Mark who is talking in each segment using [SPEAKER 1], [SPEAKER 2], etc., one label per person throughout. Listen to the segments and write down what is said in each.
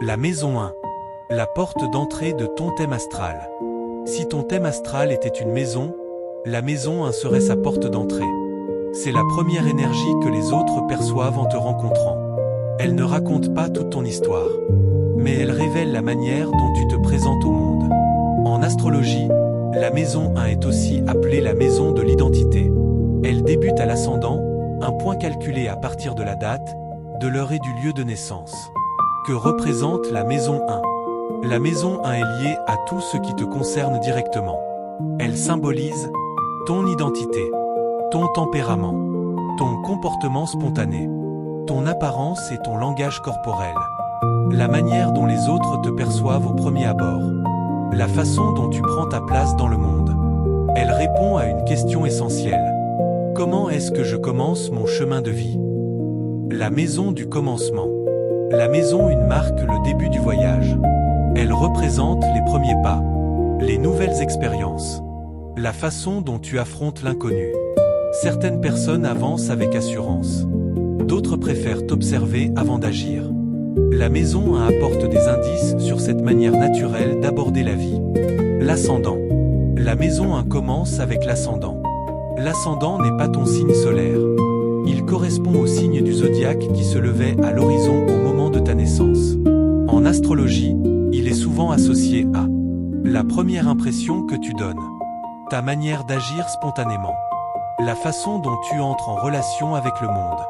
[SPEAKER 1] La maison 1. La porte d'entrée de ton thème astral. Si ton thème astral était une maison, la maison 1 serait sa porte d'entrée. C'est la première énergie que les autres perçoivent en te rencontrant. Elle ne raconte pas toute ton histoire, mais elle révèle la manière dont tu te présentes au monde. En astrologie, la maison 1 est aussi appelée la maison de l'identité. Elle débute à l'ascendant, un point calculé à partir de la date, de l'heure et du lieu de naissance. Que représente la maison 1? La maison 1 est liée à tout ce qui te concerne directement. Elle symbolise ton identité, ton tempérament, ton comportement spontané, ton apparence et ton langage corporel, la manière dont les autres te perçoivent au premier abord, la façon dont tu prends ta place dans le monde. Elle répond à une question essentielle. Comment est-ce que je commence mon chemin de vie? La maison du commencement. La maison 1 marque le début du voyage. Elle représente les premiers pas, les nouvelles expériences, la façon dont tu affrontes l'inconnu. Certaines personnes avancent avec assurance. D'autres préfèrent t'observer avant d'agir. La maison 1 apporte des indices sur cette manière naturelle d'aborder la vie. L'ascendant. La maison 1 commence avec l'ascendant. L'ascendant n'est pas ton signe solaire. Il correspond au signe du zodiaque qui se levait à l'horizon au moment de ta naissance. En astrologie, il est souvent associé à la première impression que tu donnes, ta manière d'agir spontanément, la façon dont tu entres en relation avec le monde.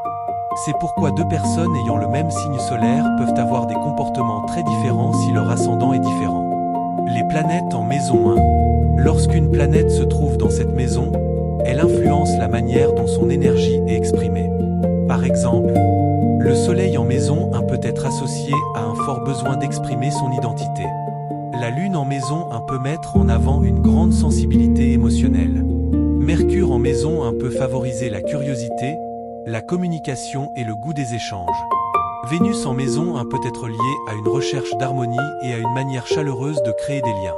[SPEAKER 1] C'est pourquoi deux personnes ayant le même signe solaire peuvent avoir des comportements très différents si leur ascendant est différent. Les planètes en maison 1. Lorsqu'une planète se trouve dans cette maison, elle influence la manière dont son énergie est exprimée. Par exemple, le soleil en maison 1 peut être associé à un fort besoin d'exprimer son identité. La lune en maison 1 peut mettre en avant une grande sensibilité émotionnelle. Mercure en maison 1 peut favoriser la curiosité, la communication et le goût des échanges. Vénus en maison 1 peut être liée à une recherche d'harmonie et à une manière chaleureuse de créer des liens.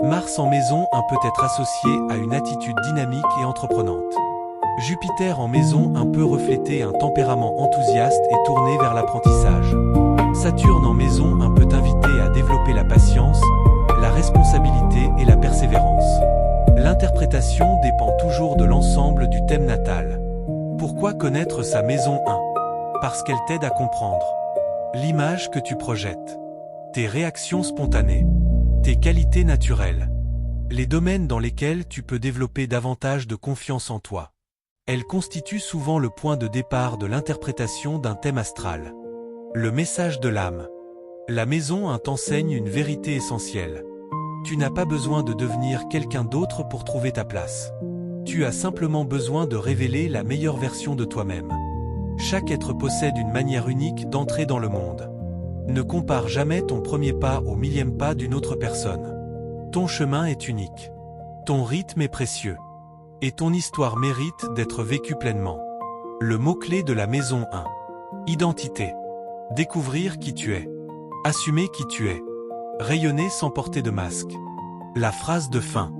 [SPEAKER 1] Mars en maison 1 peut être associé à une attitude dynamique et entreprenante. Jupiter en maison 1 peut refléter un tempérament enthousiaste et tourné vers l'apprentissage. Saturne en maison 1 peut t'inviter à développer la patience, la responsabilité et la persévérance. L'interprétation dépend toujours de l'ensemble du thème natal. Pourquoi connaître sa maison 1? Parce qu'elle t'aide à comprendre l'image que tu projettes, tes réactions spontanées, tes qualités naturelles, les domaines dans lesquels tu peux développer davantage de confiance en toi. Elle constitue souvent le point de départ de l'interprétation d'un thème astral. Le message de l'âme. La maison 1 t'enseigne une vérité essentielle. Tu n'as pas besoin de devenir quelqu'un d'autre pour trouver ta place. Tu as simplement besoin de révéler la meilleure version de toi-même. Chaque être possède une manière unique d'entrer dans le monde. Ne compare jamais ton premier pas au millième pas d'une autre personne. Ton chemin est unique. Ton rythme est précieux. Et ton histoire mérite d'être vécue pleinement. Le mot-clé de la maison 1. Identité. Découvrir qui tu es. Assumer qui tu es. Rayonner sans porter de masque. La phrase de fin.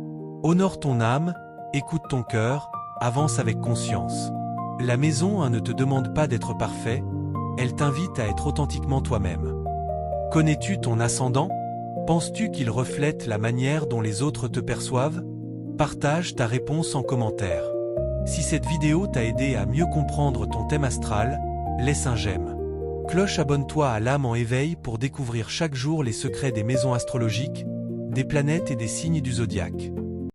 [SPEAKER 1] Honore ton âme, écoute ton cœur, avance avec conscience. La maison 1 ne te demande pas d'être parfait, elle t'invite à être authentiquement toi-même. Connais-tu ton ascendant? Penses-tu qu'il reflète la manière dont les autres te perçoivent? Partage ta réponse en commentaire. Si cette vidéo t'a aidé à mieux comprendre ton thème astral, laisse un j'aime. Cloche, abonne-toi à l'âme en éveil pour découvrir chaque jour les secrets des maisons astrologiques, des planètes et des signes du zodiaque.